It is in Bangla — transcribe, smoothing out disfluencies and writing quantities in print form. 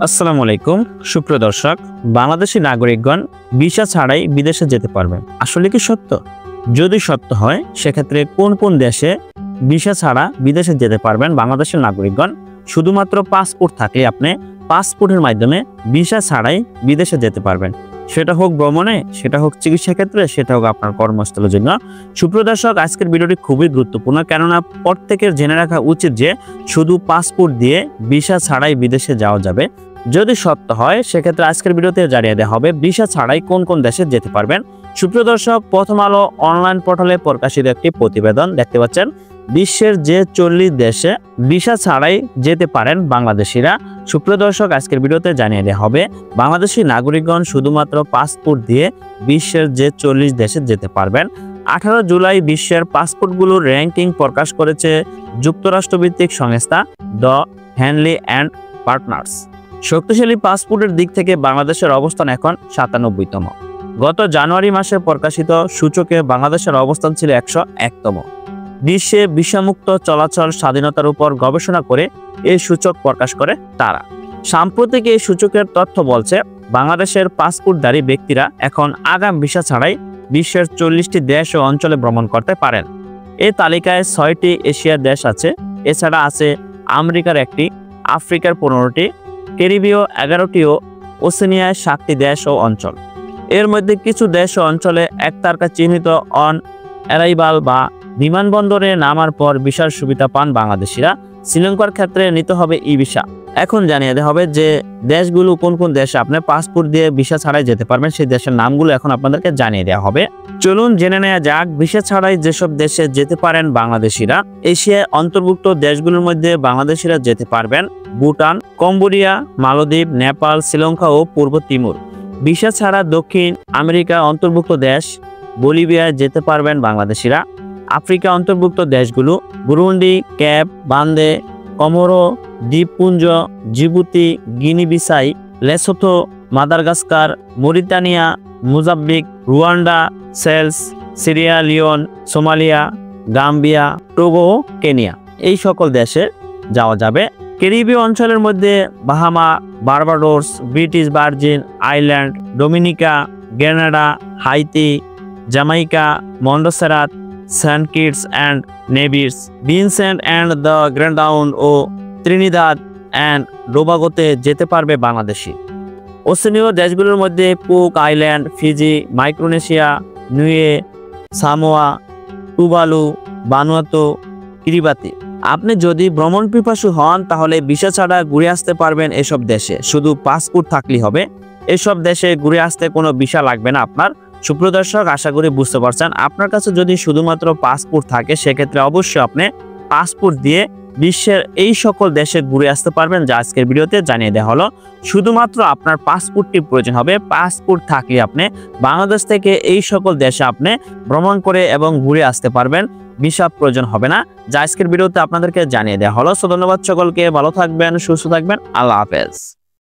আসসালামু আলাইকুম সুপ্রিয় দর্শক, বাংলাদেশি নাগরিকগণ ভিসা ছাড়াই বিদেশে যেতে পারবেন। আসলে কি সত্য? যদি সত্য হয় সেক্ষেত্রে কোন কোন দেশে ভিসা ছাড়া বিদেশে যেতে পারবেন বাংলাদেশের নাগরিকগণ? শুধুমাত্র পাসপোর্ট থাকলে আপনি পাসপোর্টের মাধ্যমে ভিসা ছাড়াই বিদেশে যেতে পারবেন। সেটা হোক ভ্রমণে, সেটা হোক চিকিৎসা ক্ষেত্রে, সেটা হোক আপনার কর্মস্থলের জন্য। সুপ্রিয় দর্শক, আজকের ভিডিওটি খুবই গুরুত্বপূর্ণ, কেননা প্রত্যেকের জেনে রাখা উচিত যে শুধু পাসপোর্ট দিয়ে ভিসা ছাড়াই বিদেশে যাওয়া যাবে। যদি সত্য হয় সেক্ষেত্রে আজকের ভিডিওতে জানিয়ে দেওয়া হবে ভিসা ছাড়াই কোন কোন দেশে যেতে পারবেন। সুপ্রিয় দর্শক, প্রথম আলো অনলাইন পোর্টালে প্রকাশিত একটি প্রতিবেদন দেখতে পাচ্ছেন। বিশ্বের যে 40 দেশে ভিসা ছাড়াই যেতে পারেন বাংলাদেশিরা। সুপ্রিয় দর্শক, আজকের ভিডিওতে জানিয়ে দেওয়া হবে বাংলাদেশি নাগরিকগণ শুধুমাত্র পাসপোর্ট দিয়ে বিশ্বের যে 40 দেশে যেতে পারবেন। 18 জুলাই বিশ্বের পাসপোর্টগুলোর র্যাঙ্কিং প্রকাশ করেছে যুক্তরাষ্ট্রভিত্তিক সংস্থা দ্য হ্যানলি অ্যান্ড পার্টনার্স। শক্তিশালী পাসপোর্টের দিক থেকে বাংলাদেশের অবস্থান এখন 97তম। গত জানুয়ারি মাসে প্রকাশিত সূচকে বাংলাদেশের অবস্থান ছিল 101তম। বিশ্বে ভিসামুক্ত চলাচল স্বাধীনতার উপর গবেষণা করে এই সূচক প্রকাশ করে তারা। সাম্প্রতিক এই সূচকের তথ্য বলছে বাংলাদেশের পাসপোর্টধারী ব্যক্তিরা এখন আগাম ভিসা ছাড়াই বিশ্বের 40টি দেশ ও অঞ্চলে ভ্রমণ করতে পারেন। এই তালিকায় 6টি এশিয়ার দেশ আছে। এছাড়া আছে আমেরিকার 1টি, আফ্রিকার 15টি, ক্যারিবীয় 11টি ও ওশেনিয়ায় 7টি দেশ ও অঞ্চল। এর মধ্যে কিছু দেশ ও অঞ্চলে একতারকা চিহ্নিত অন অ্যারাইভাল বা বিমানবন্দরে নামার পর ভিসার সুবিধা পান বাংলাদেশিরা। শ্রীলঙ্কার ক্ষেত্রে নিতে হবে ই ভিসা। এখন জানিয়ে দেওয়া হবে যে দেশগুলো কোন কোন দেশে আপনি পাসপোর্ট দিয়ে ভিসা ছাড়াই যেতে পারবেন, সেই দেশের নামগুলো এখন আপনাদেরকে জানিয়ে দেওয়া হবে। চলুন জেনে নেওয়া যাক ভিসা ছাড়াই যেসব দেশে যেতে পারেন বাংলাদেশিরা। এশিয়ায় অন্তর্ভুক্ত দেশগুলোর মধ্যে বাংলাদেশিরা যেতে পারবেন ভুটান, কম্বোডিয়া, মালদ্বীপ, নেপাল, শ্রীলঙ্কা ও পূর্ব তিমুর। ভিসা ছাড়া দক্ষিণ আমেরিকা অন্তর্ভুক্ত দেশ বলিভিয়ায় যেতে পারবেন বাংলাদেশিরা। আফ্রিকা অন্তর্ভুক্ত দেশগুলো বুরুন্ডি, ক্যাপ বান্দে, কমোরো দ্বীপপুঞ্জ, Djibouti, Guinea Bissau, Lesotho, Madagascar, Mauritania, Mozambique, Rwanda, Seychelles, Sierra Leone, Somalia, Gambia, Togo, Kenya. এই সকল দেশে যাওয়া যাবে। ক্যারিবীয় অঞ্চলের মধ্যে Bahama, Barbados, British Virgin Island, Dominica, Grenada, Haiti, Jamaica, Montserrat, Saint Kitts and Nevis, Vincent and the Grenadines ও ত্রিনিদাদ অ্যান্ড টোবাগোতে যেতে পারবে বাংলাদেশি। ওশেনীয় দেশগুলোর মধ্যে Cook Island, Fiji, Micronesia, Niue, Samoa, Tuvalu, Vanuatu, Kiribati. আপনি যদি ভ্রমণ পিপাসু হন তাহলে ভিসা ছাড়া ঘুরে আসতে পারবেন এসব দেশে। শুধু পাসপোর্ট থাকলেই হবে। এসব দেশে ঘুরে আসতে কোনো ভিসা লাগবে না আপনার। সুপ্রিয় দর্শক, আশা করি বুঝতে পারছেন। আপনার কাছে যদি শুধুমাত্র পাসপোর্ট থাকে সেক্ষেত্রে অবশ্যই আপনি পাসপোর্ট দিয়ে বিশ্বের এই সকল দেশে ঘুরে আসতে পারবেন, যা আজকের ভিডিওতে জানিয়ে দেওয়া হলো। শুধুমাত্র আপনার পাসপোর্টটি প্রয়োজন হবে। পাসপোর্ট থাকলে আপনি বাংলাদেশ থেকে এই সকল দেশে আপনি ভ্রমণ করে এবং ঘুরে আসতে পারবেন। ভিসা প্রয়োজন হবে না, যা আজকের ভিডিওতে আপনাদেরকে জানিয়ে দেওয়া হলো। ধন্যবাদ সকলকে, ভালো থাকবেন, সুস্থ থাকবেন, আল্লাহ হাফেজ।